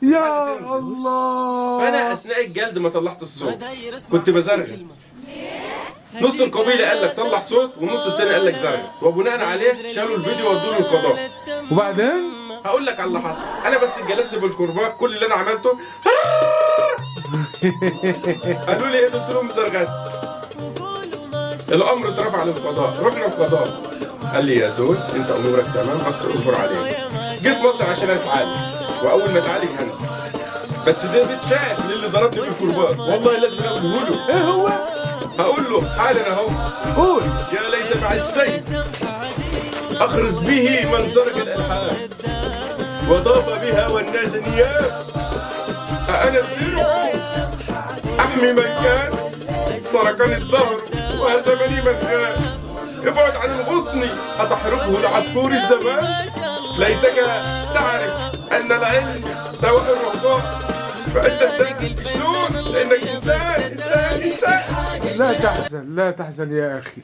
يا الله. فانا اثناء الجلد ما طلعت الصوت، كنت بزرغت. نص القبيله قال لك طلع صوت، والنص التاني قال لك زرغت، وبناء عليه شالوا الفيديو وادوه للقضاء. وبعدين هقول لك على اللي حصل. انا بس اتجلدت بالكرباج، كل اللي انا عملته قالوا لي ايه؟ قلت لهم زرغت. الامر اترفع للقضاء، رحنا القضاء قال لي يا زول انت امورك تمام بس اصبر عليك. جيت مصر عشان اتعالج، واول ما اتعالج هنسى. بس ده بيتشاهد للي ضربني بالكرباج، والله لازم اقوله له. ايه هو؟ هقول له حالا اهو. قول. يا ليت مع السيف اخرس به من سرق الالحاد، وطاف بها والناس نيام. أأنا الدرع أحمي من كان سرقني الدهر وهزمني من كان. ابعد عن الغصن أتحرقه لعصفور الزمان. ليتك تعرف أن العلم دواء الرهبان، فأنت تدرك شلون؟ لأنك إنسان. لا تحزن لا تحزن يا أخي.